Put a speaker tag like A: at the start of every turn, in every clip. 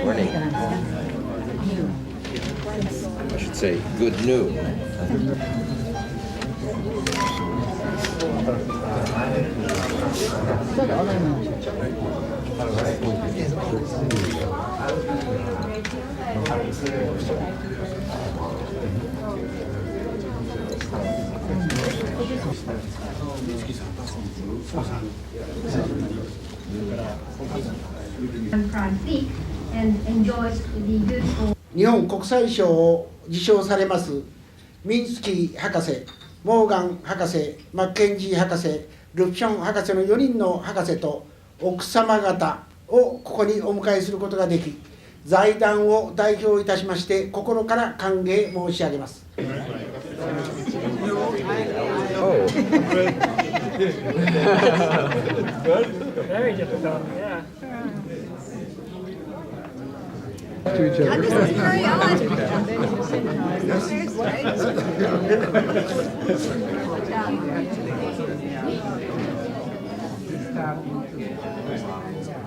A: Morning. I should say good noon.
B: And enjoys the beautiful
C: 日本国際賞を受賞されますミンスキー博士、モーガン博士、マッケンジー博士、ルプション博士の4人の博士と奥様方をここにお迎えすることができ、財団を代表いたしまして心から歓迎申し上げます。
D: Very difficult, yeah.
E: To each other.
F: Carry on.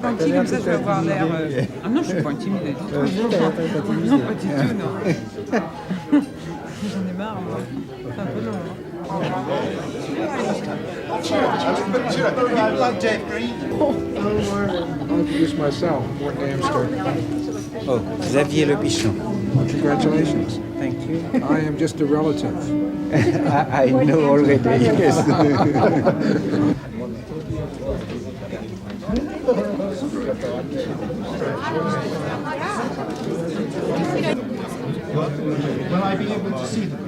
D: Gentil comme ça, je vais avoir l'air. Ah non, je suis pas intimidée. Non, pas du tout, non. J'en ai marre, moi. C'est un peu long.
E: I'll introduce myself, Mort Amster.
G: Oh, Xavier Le Bichon.
E: Congratulations.
G: Thank you.
E: I am just a relative.
G: I know already, yes.
H: Will I be able to see them?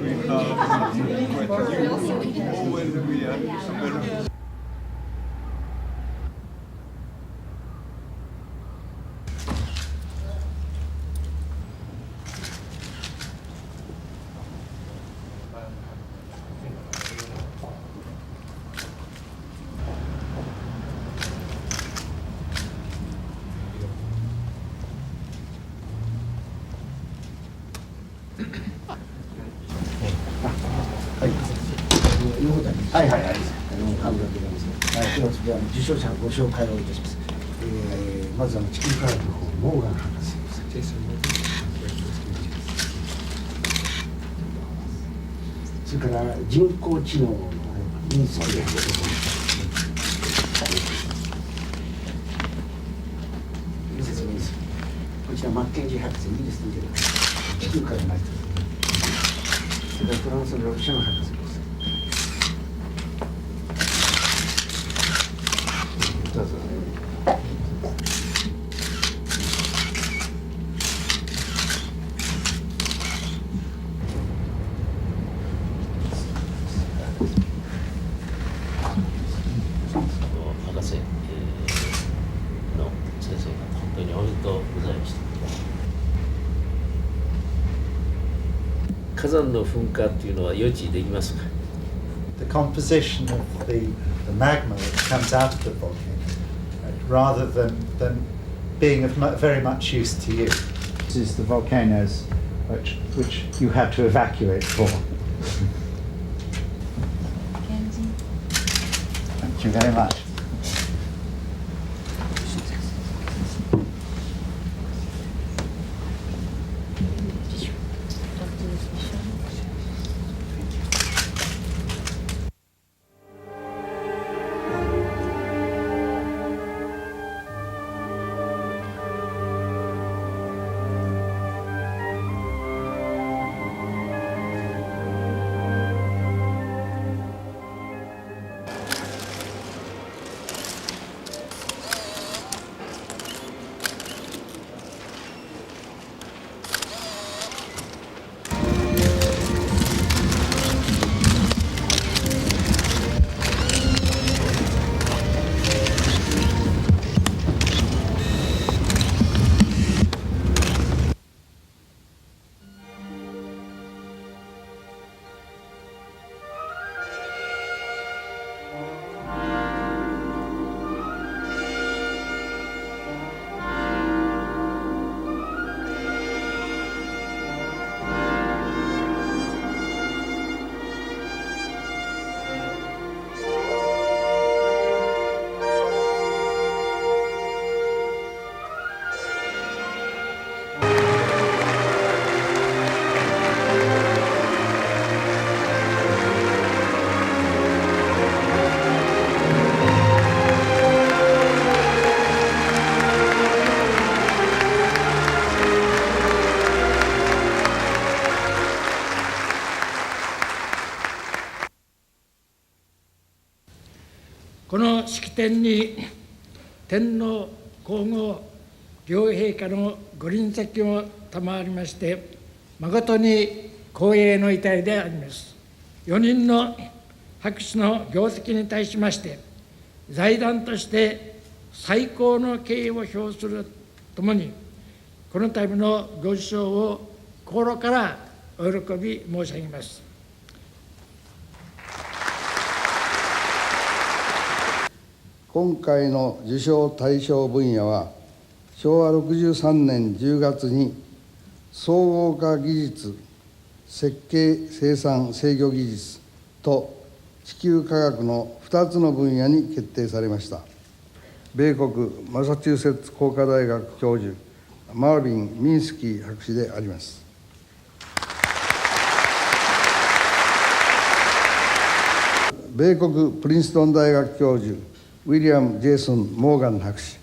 C: はいはいはい。神田でございます。はい、では次は受賞者のご紹介をいたします。まず地球科学の方、モーガン博士。それから人工知能のミンスキー博士。こちらマッケンジー博士、イギリスに出る地球から生まれている。それからフランスのロシアの博士。どうぞ。
I: 博士の先生方、本当におめでとうございました。火山の噴火というのは予知できますか？
H: The composition of the magma that comes out of the volcano, rather than being of very much use to you.
J: This is the volcanoes which you had to evacuate for. Thank you very much.
F: 典に天皇皇后両陛下のご臨席を賜りまして、誠に光栄の至りであります。4人の博士の業績に対しまして、財団として最高の敬意を表するとともに、この度のご受賞を心からお喜び申し上げます。
K: 今回の受賞対象分野は、昭和63年10月に総合化技術、設計生産制御技術と地球科学の2つの分野に決定されました。米国マサチューセッツ工科大学教授、マービン・ミンスキー博士であります。米国プリンストン大学教授、ウィリアム・ジェイソン・モーガン博士。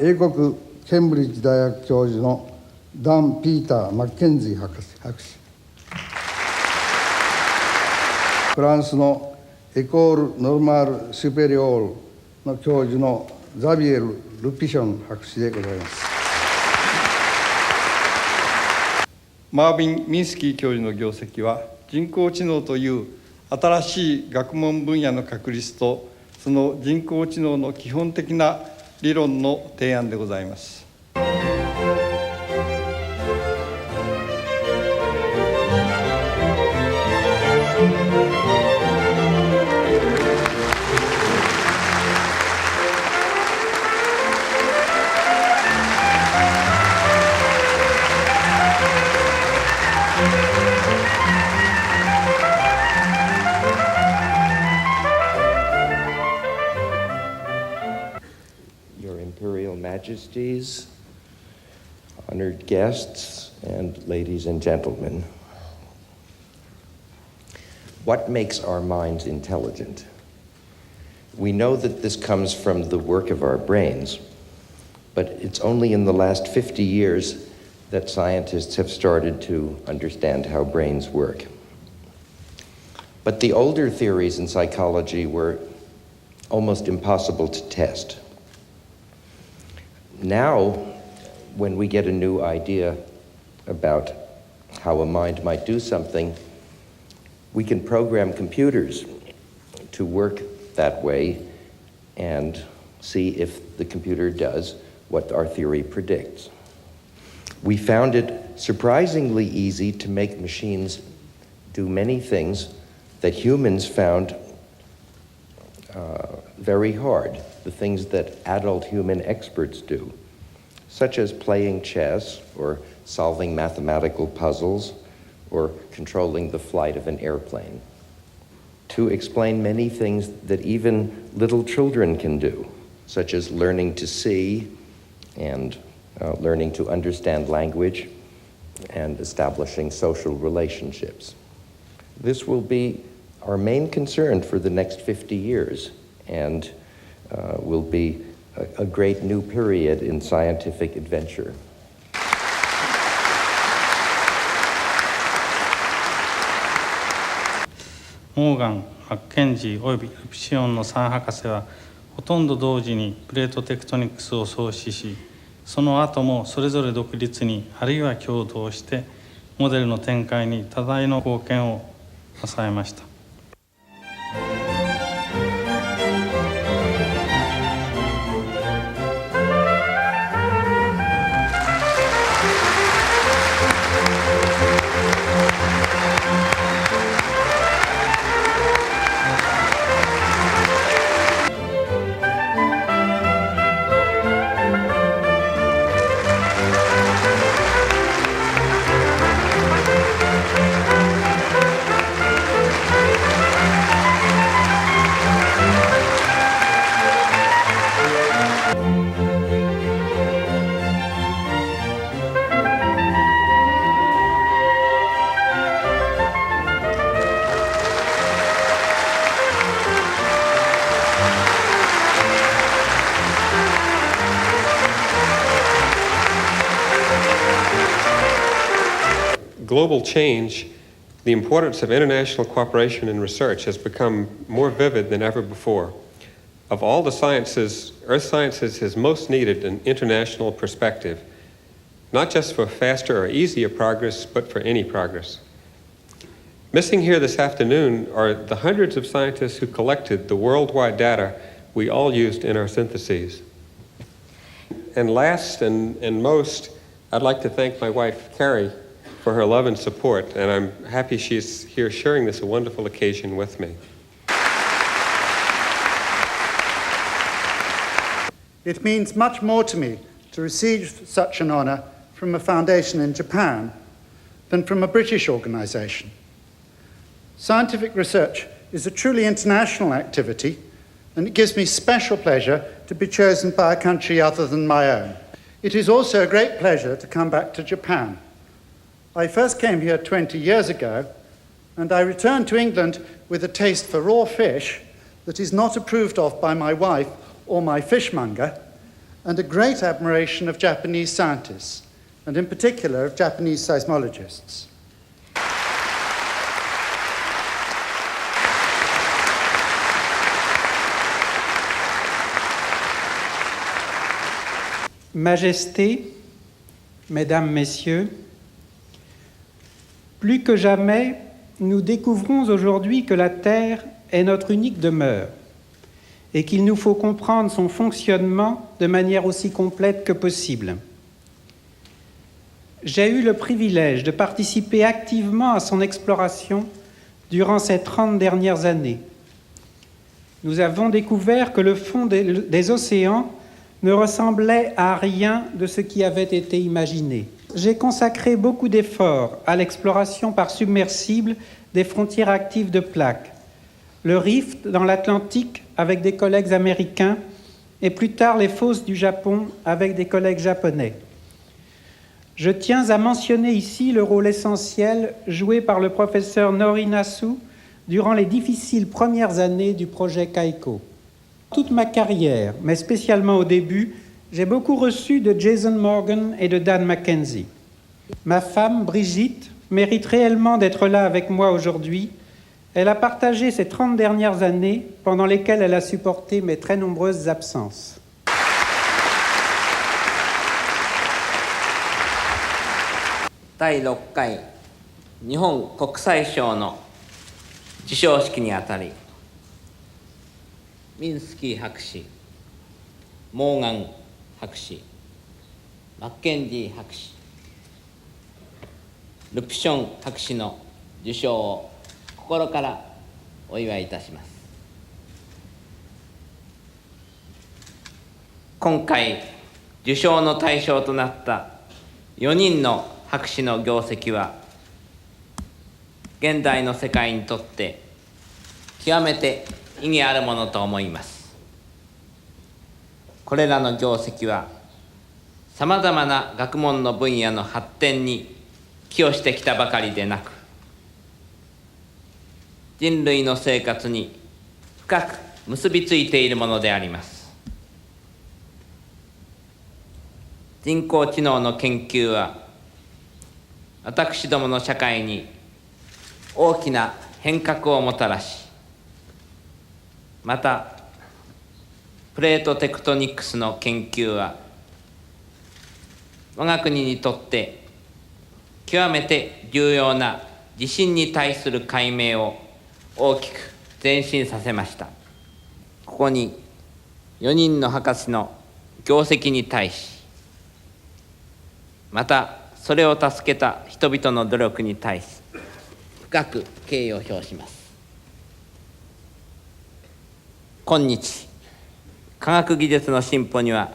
K: 英国ケンブリッジ大学教授のダン・ピーター・マッケンジー博士。フランスのエコール・ノルマール・シュペリオールの教授のザビエル・ルピション博士でございます。
L: マービン・ミンスキー教授の業績は、人工知能という新しい学問分野の確立と、その人工知能の基本的な理論の提案でございます。
A: Majesties, honored guests, and ladies and gentlemen. What makes our minds intelligent? We know that this comes from the work of our brains, but it's only in the last 50 years that scientists have started to understand how brains work. But the older theories in psychology were almost impossible to test. Now, when we get a new idea about how a mind might do something, we can program computers to work that way and see if the computer does what our theory predicts. We found it surprisingly easy to make machines do many things that humans found very hard, the things that adult human experts do, such as playing chess or solving mathematical puzzles or controlling the flight of an airplane. To explain many things that even little children can do, such as learning to see and learning to understand language and establishing social relationships. This will be our main concern for the next 50 years and will be a great new period in scientific adventure.
M: モーガン、マッケンジーおよびルピシオンの3博士はほとんど同時にプレートテクトニクスを創始し、その後もそれぞれ独立にあるいは共同してモデルの展開に多大の貢献をなさいました。
N: Global change the importance of international cooperation in research has become more vivid than ever before. Of all the sciences, earth sciences is most needed an international perspective, not just for faster or easier progress, but for any progress. Missing here this afternoon are the hundreds of scientists who collected the worldwide data we all used in our syntheses. And last and most, I'd like to thank my wife, Carrie, for her love and support, and I'm happy she's here sharing this wonderful occasion with me.
H: It means much more to me to receive such an honour from a foundation in Japan than from a British organisation. Scientific research is a truly international activity, and it gives me special pleasure to be chosen by a country other than my own. It is also a great pleasure to come back to Japan. I first came here 20 years ago, and I returned to England with a taste for raw fish that is not approved of by my wife or my fishmonger, and a great admiration of Japanese scientists, and in particular of Japanese seismologists.
G: Majesté, Mesdames, Messieurs, plus que jamais, nous découvrons aujourd'hui que la Terre est notre unique demeure et qu'il nous faut comprendre son fonctionnement de manière aussi complète que possible. J'ai eu le privilège de participer activement à son exploration durant ces 30 dernières années. Nous avons découvert que le fond des océans ne ressemblait à rien de ce qui avait été imaginé. J'ai consacré beaucoup d'efforts à l'exploration par submersible des frontières actives de plaques, le rift dans l'Atlantique avec des collègues américains et plus tard les fosses du Japon avec des collègues japonais. Je tiens à mentionner ici le rôle essentiel joué par le professeur Norinasu durant les difficiles premières années du projet Kaiko. Toute ma carrière, mais spécialement au début, j'ai beaucoup reçu de Jason Morgan et de Dan Mackenzie. Ma femme, Brigitte, mérite réellement d'être là avec moi aujourd'hui. Elle a partagé ces 30 dernières années pendant lesquelles elle a supporté mes très nombreuses absences.
O: 第6回日本国際賞の授賞式にあたり、ミンスキー博士、モーガン博士、マッケンジー博士、ルプション博士の受賞を心からお祝いいたします。今回受賞の対象となった4人の博士の業績は、現代の世界にとって極めて意義あるものと思います。これらの業績はさまざまな学問の分野の発展に寄与してきたばかりでなく、人類の生活に深く結びついているものであります。人工知能の研究は私どもの社会に大きな変革をもたらし、またプレートテクトニクスの研究は我が国にとって極めて重要な地震に対する解明を大きく前進させました。ここに4人の博士の業績に対し、またそれを助けた人々の努力に対し深く敬意を表します。今日科学技術の進歩には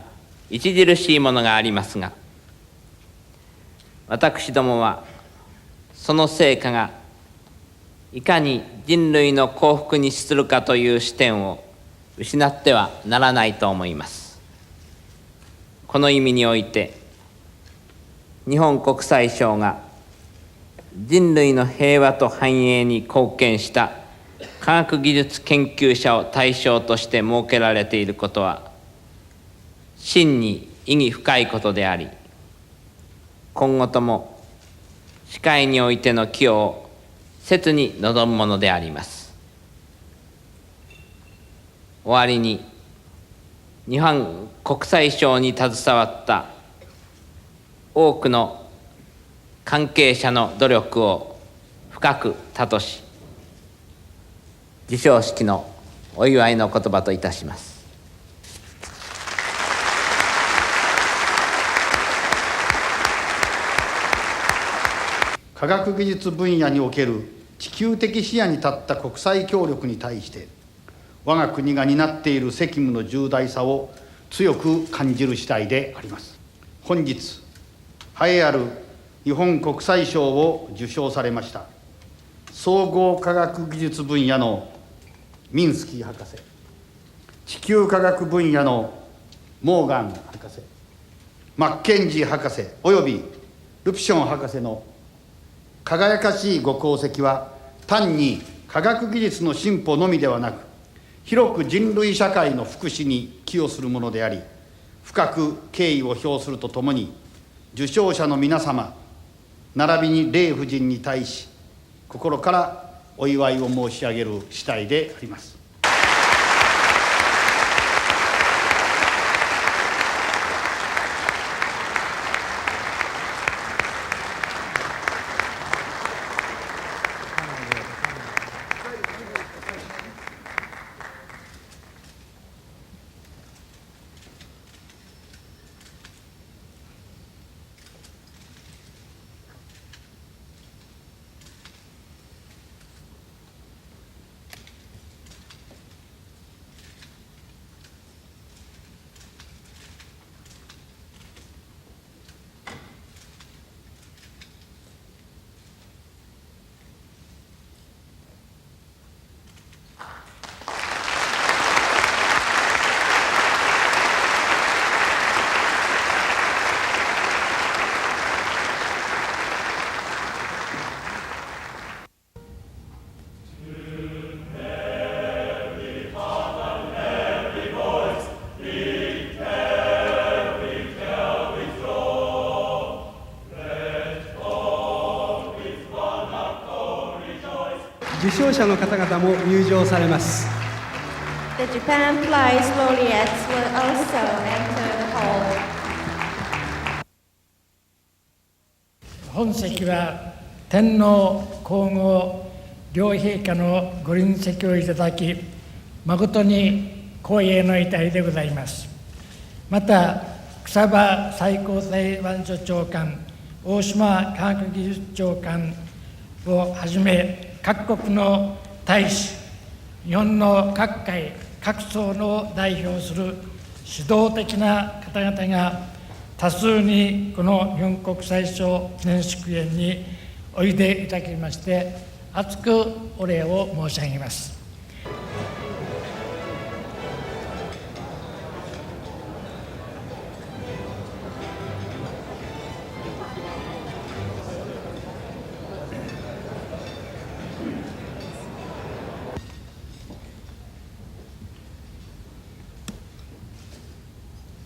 O: 著しいものがありますが、私どもはその成果がいかに人類の幸福に資するかという視点を失ってはならないと思います。この意味において日本国際賞が人類の平和と繁栄に貢献した科学技術研究者を対象として設けられていることは真に意義深いことであり、今後とも社会においての寄与を切に望むものであります。終わりに、日本国際賞に携わった多くの関係者の努力を深く尊し、授賞式のお祝いの言葉といたします。
H: 科学技術分野における地球的視野に立った国際協力に対して、我が国が担っている責務の重大さを強く感じる次第であります。本日、栄えある日本国際賞を受賞されました、総合科学技術分野のミンスキー博士、地球科学分野のモーガン博士、マッケンジー博士およびルピション博士の輝かしいご功績は、単に科学技術の進歩のみではなく、広く人類社会の福祉に寄与するものであり、深く敬意を表するとともに、受賞者の皆様並びに麗夫人に対し、心からお祝いを申し上げる次第であります。
P: 受賞者の方々も入場されます。
Q: The Japan Prize laureates will also enter the hall.
F: 本席は天皇皇后両陛下のご臨席をいただき、誠に光栄の至りでございます。また、草場最高裁判所長官、大島科学技術長官をはじめ、各国の大使、日本の各界、各層の代表する指導的な方々が多数にこの日本国際賞記念祝宴においでいただきまして、厚くお礼を申し上げます。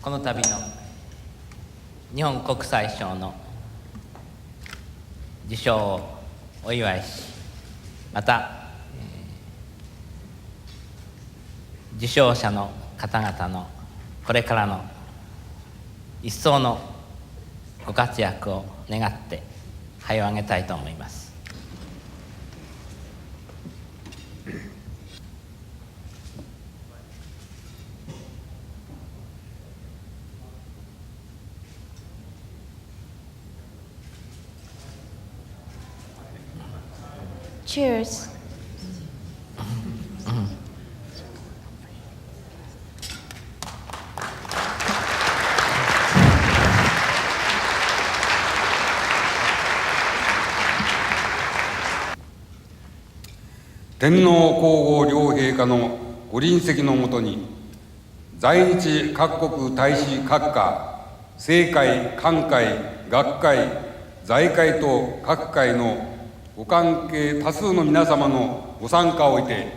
O: この度の日本国際賞の受賞をお祝いし、また、受賞者の方々のこれからの一層のご活躍を願って拝を上げたいと思います。
Q: Cheers.
R: 天皇皇后両陛下のご臨席のもとに、在日各国大使閣下、政界、官界、学会、財界と各界のご関係多数の皆様のご参加を得て、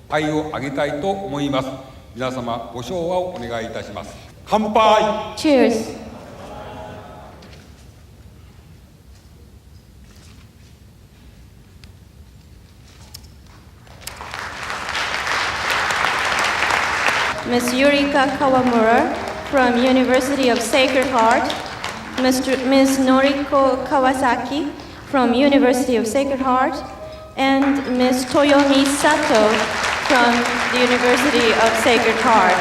R: 杯をあげたいと思います。皆様、ご唱和をお願いいたします。乾杯。
Q: Cheers.
R: 「
Q: Ms. Yurika Kawamura from University of Sacred Heart, Ms. Noriko Kawasaki from University of Sacred Heart, and Ms. Toyomi Sato from the University of Sacred Heart.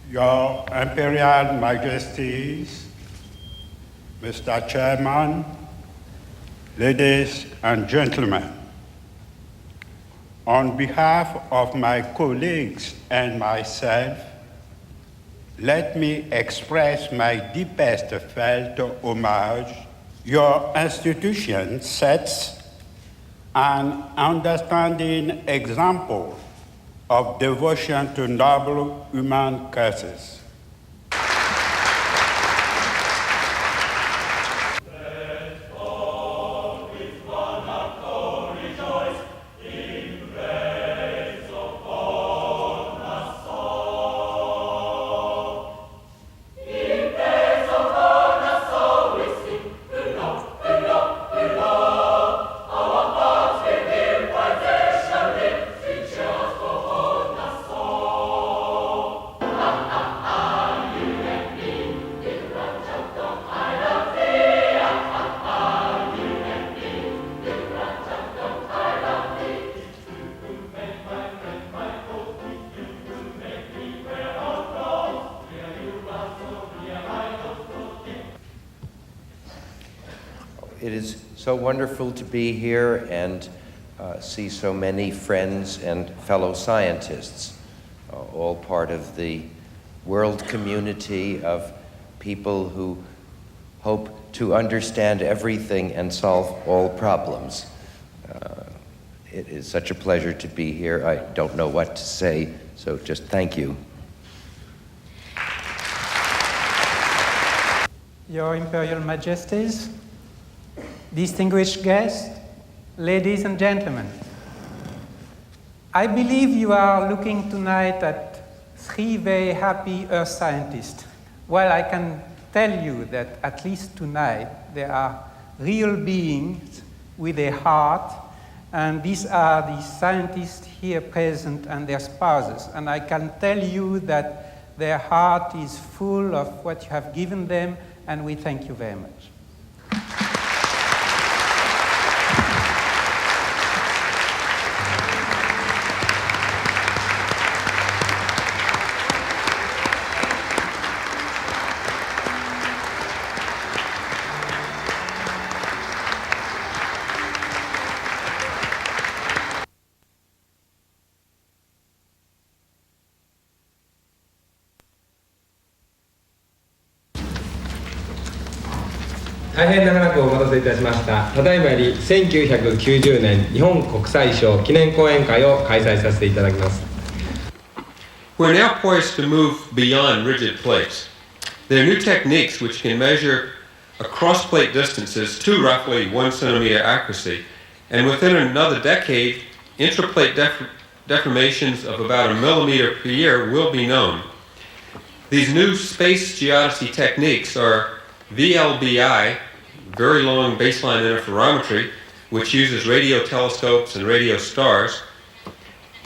S: Your Imperial Majesties, Mr. Chairman, ladies and gentlemen, on behalf of my colleagues and myself, let me express my deepest felt homage. Your institution sets an understanding example of devotion to noble human causes.
A: It is so wonderful to be here and see so many friends and fellow scientists, all part of the world community of people who hope to understand everything and solve all problems. It is such a pleasure to be here. I don't know what to say, so just thank you.
G: Your Imperial Majesties, distinguished guests, ladies and gentlemen, I believe you are looking tonight at three very happy Earth scientists. Well, I can tell you that at least tonight there are real beings with a heart, and these are the scientists here present and their spouses. And I can tell you that their heart is full of what you have given them, and we thank you very much.
T: 大変長らくお待たせいたしました。ただいまより1990年日本国際賞記念講演会を開催させていただきます。
N: We're now poised to move beyond rigid plates. There are new techniques which can measure across plate distances to roughly 1 centimeter accuracy, and within another decade, intraplate deformations of about a millimeter per year will be known. These new space geodesy techniques are VLBI, very long baseline interferometry, which uses radio telescopes and radio stars,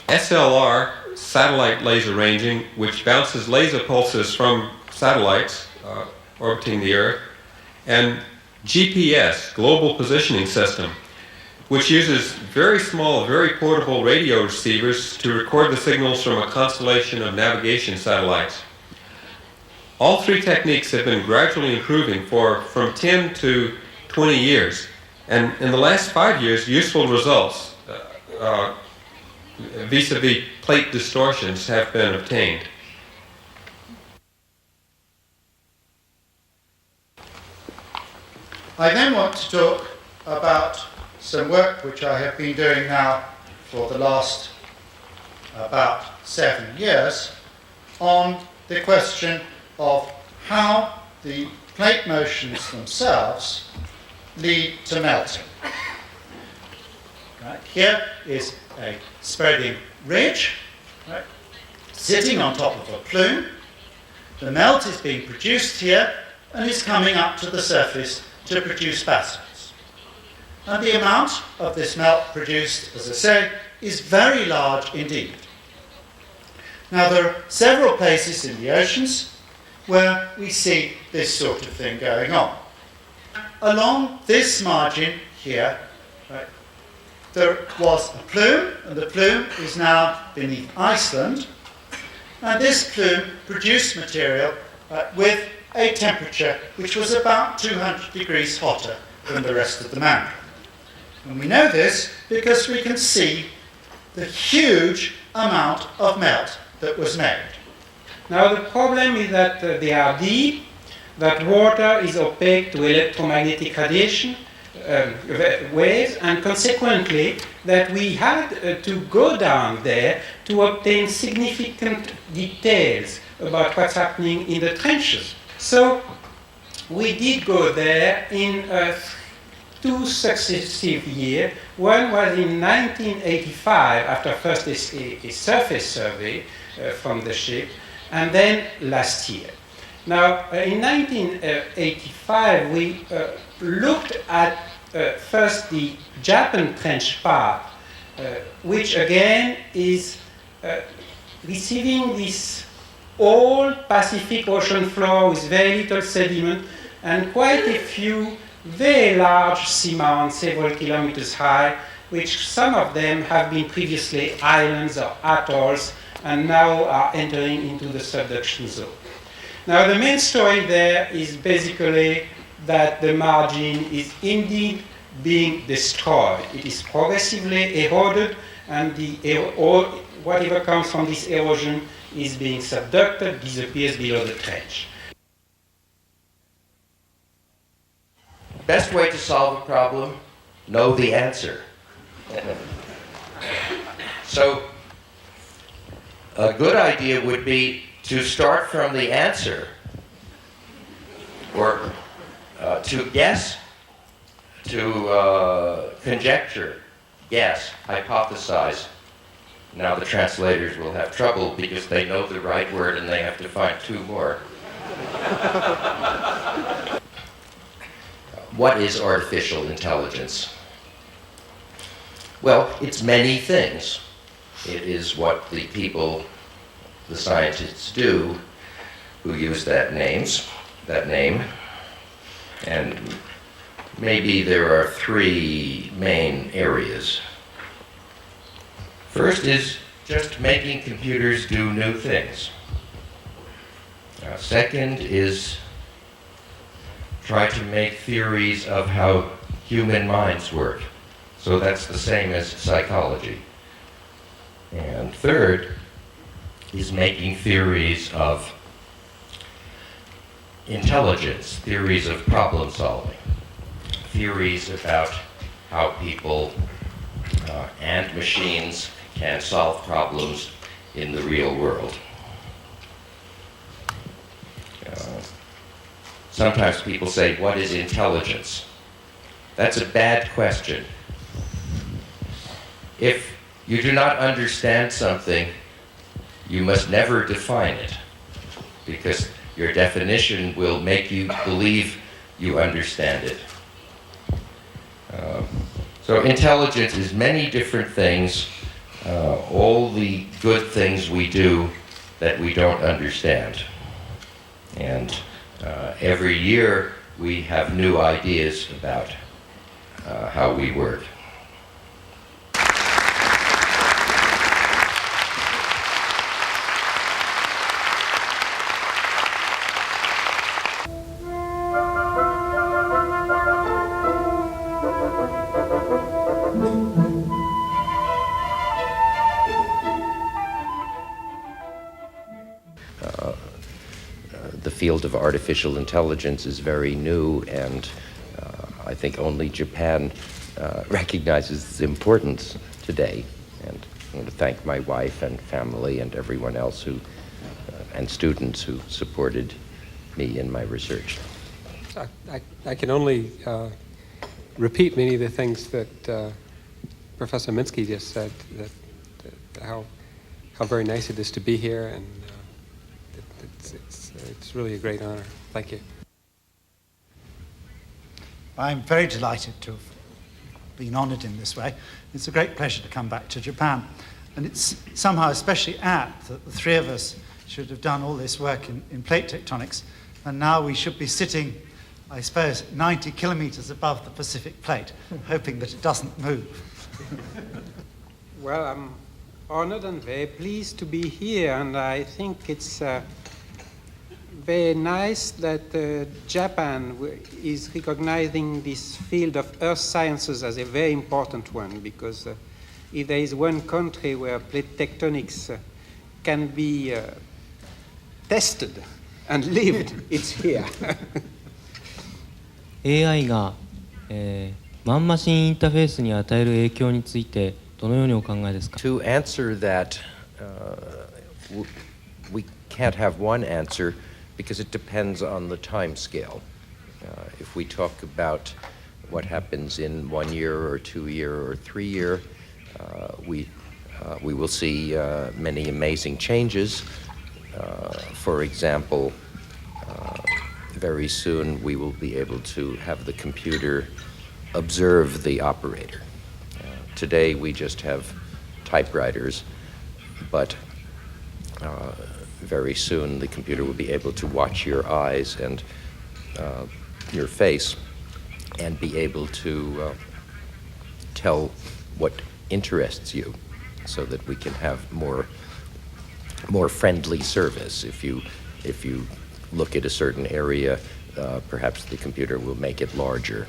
N: SLR, satellite laser ranging, which bounces laser pulses from satellites orbiting the Earth, and GPS, Global Positioning System, which uses very small, very portable radio receivers to record the signals from a constellation of navigation satellites. All three techniques have been gradually improving from 10 to 20 years, and in the last 5 years, useful results vis-a-vis plate distortions have been obtained.
H: I then want to talk about some work which I have been doing now for the last about 7 years on the question of how the plate motions themselves lead to melting. Right, here is a spreading ridge, right, sitting on top of a plume. The melt is being produced here and is coming up to the surface to produce basins. And the amount of this melt produced, as I say, is very large indeed. Now, there are several places in the oceans where we see this sort of thing going on. Along this margin here, right, there was a plume, and the plume is now beneath Iceland, and this plume produced material with a temperature which was about 200 degrees hotter than the rest of the mountain. And we know this because we can see the huge amount of melt that was made.
G: Now the problem is that they are deep, that water is opaque to electromagnetic radiation waves, and consequently that we had to go down there to obtain significant details about what's happening in the trenches. So we did go there in 2 successive years. One was in 1985, after first a surface survey from the ship, and then last year. Now, in 1985, we looked at first the Japan trench part, which again is receiving this old Pacific Ocean floor with very little sediment and quite a few very large seamounts, several kilometers high, which some of them have been previously islands or atolls and now are entering into the subduction zone. Now, the main story there is basically that the margin is indeed being destroyed. It is progressively eroded, and whatever comes from this erosion is being subducted, disappears below the trench.
A: Best way to solve a problem, know the answer. So, a good idea would be to start from the answer, or to guess, to conjecture, guess, hypothesize. Now the translators will have trouble because they know the right word and they have to find 2 more. What is artificial intelligence? Well, it's many things. It is what the people, the scientists do who use that name. And maybe there are 3 main areas. First is just making computers do new things. Second is try to make theories of how human minds work. So that's the same as psychology. And third is making theories of intelligence, theories of problem solving, theories about how people and machines can solve problems in the real world. Sometimes people say, what is intelligence? That's a bad question. If you do not understand something, you must never define it, because your definition will make you believe you understand it. So intelligence is many different things, all the good things we do that we don't understand. And every year we have new ideas about how we work. The field of artificial intelligence is very new, and I think only Japan recognizes its importance today. And I want to thank my wife and family and everyone else and students who supported me in my research.
U: I can only repeat many of the things that Professor Minsky just said, that how very nice it is to be here, and it's really a great honor. Thank you.
H: I'm very delighted to have been honoured in this way. It's a great pleasure to come back to Japan. And it's somehow especially apt that the three of us should have done all this work in plate tectonics, and now we should be sitting, I suppose, 90 kilometres above the Pacific plate, hoping that it doesn't move.
G: Well, I'm honored and very pleased to be here, and I think it's very nice that Japan is recognizing this field of earth sciences as a very important one, because if there is one country where plate tectonics can be tested and lived, it's here.
B: AI が、マンマシンインターフェースに与える影響についてどのようにお考えですか?
A: To answer that, we can't have one answer because it depends on the time scale. If we talk about what happens in 1 year or 2 year or 3 year, we will see many amazing changes. For example, very soon we will be able to have the computer observe the operator. Today we just have typewriters, but very soon the computer will be able to watch your eyes and your face and be able to tell what interests you, so that we can have more friendly service. If you look at a certain area, perhaps the computer will make it larger.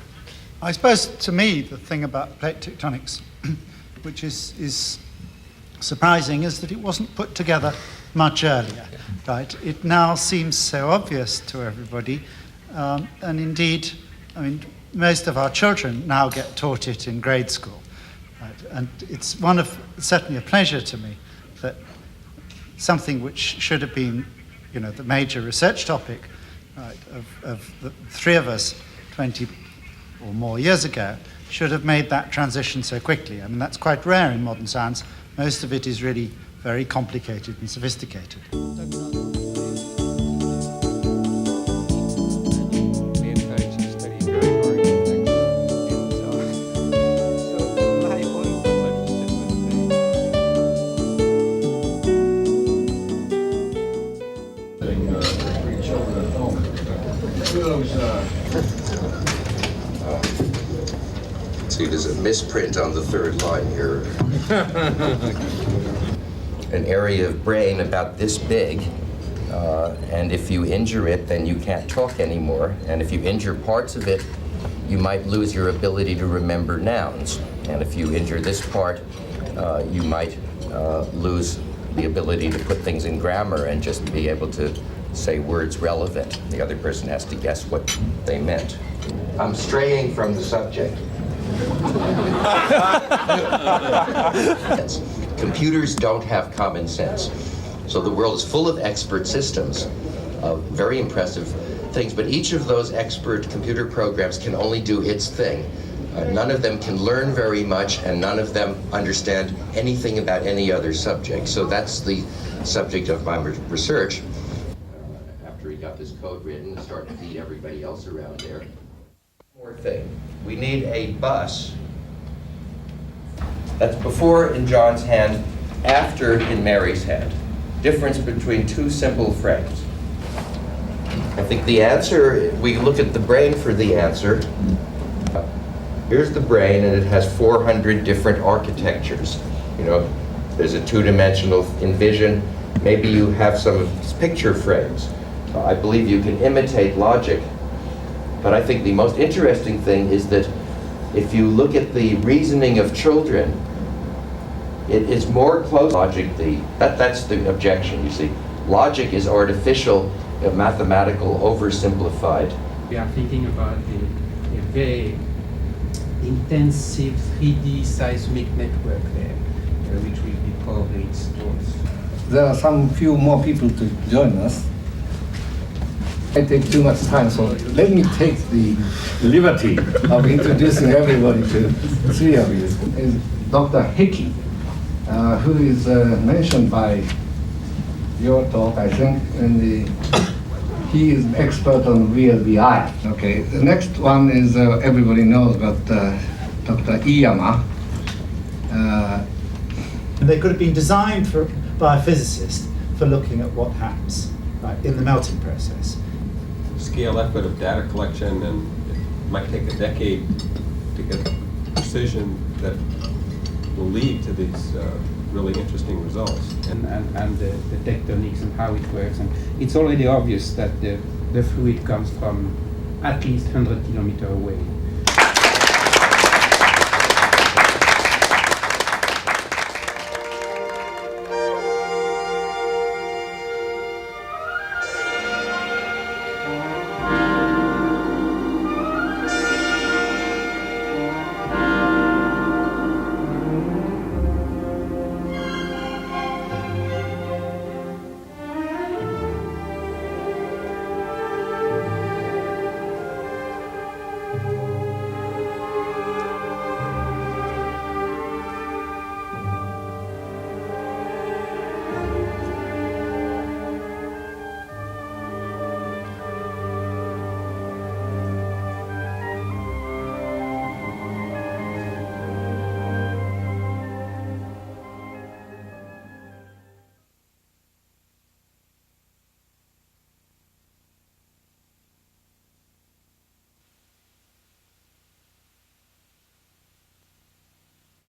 H: I suppose, to me, the thing about plate tectonics, which is surprising, is that it wasn't put together much earlier, right? It now seems so obvious to everybody, and indeed, I mean, most of our children now get taught it in grade school, right? And it's certainly a pleasure to me that something which should have been, the major research topic, right, of the three of us 20 or more years ago, should have made that transition so quickly. I mean, that's quite rare in modern science. Most of it is really very complicated and sophisticated.
A: See, there's a misprint on the third line here. An area of brain about this big, and if you injure it, then you can't talk anymore. And if you injure parts of it, you might lose your ability to remember nouns. And if you injure this part, you might lose the ability to put things in grammar and just be able to say words relevant. The other person has to guess what they meant. I'm straying from the subject. Yes. Computers don't have common sense. So the world is full of expert systems, very impressive things, but each of those expert computer programs can only do its thing. None of them can learn very much, and none of them understand anything about any other subject. So that's the subject of my research. After he got this code written, and started to beat everybody else around there. More thing. We need a bus. That's before in John's hand, after in Mary's hand. Difference between two simple frames. I think the answer, we look at the brain for the answer. Here's the brain, and it has 400 different architectures. There's a two-dimensional envision. Maybe you have some picture frames. I believe you can imitate logic. But I think the most interesting thing is that if you look at the reasoning of children, it is more close to logic. That's the objection, you see. Logic is artificial, mathematical, oversimplified.
G: We are thinking about a very intensive 3D seismic network there, which will be probably installed.
K: There are some few more people to join us. I take too much time, so let me take the liberty of introducing everybody to the three of you. Is Dr. Hickey, who is mentioned by your talk, I think, in the he is expert on VLBI. Okay, the next one is everybody knows, but Dr. Iyama.
J: And they could have been designed by a physicist for looking at what happens in the melting process.
N: Scale effort of data collection, and it might take a decade to get precision that will lead to these really interesting results.
D: And the tectonics and how it works. And it's already obvious that the fluid comes from at least 100 kilometers away.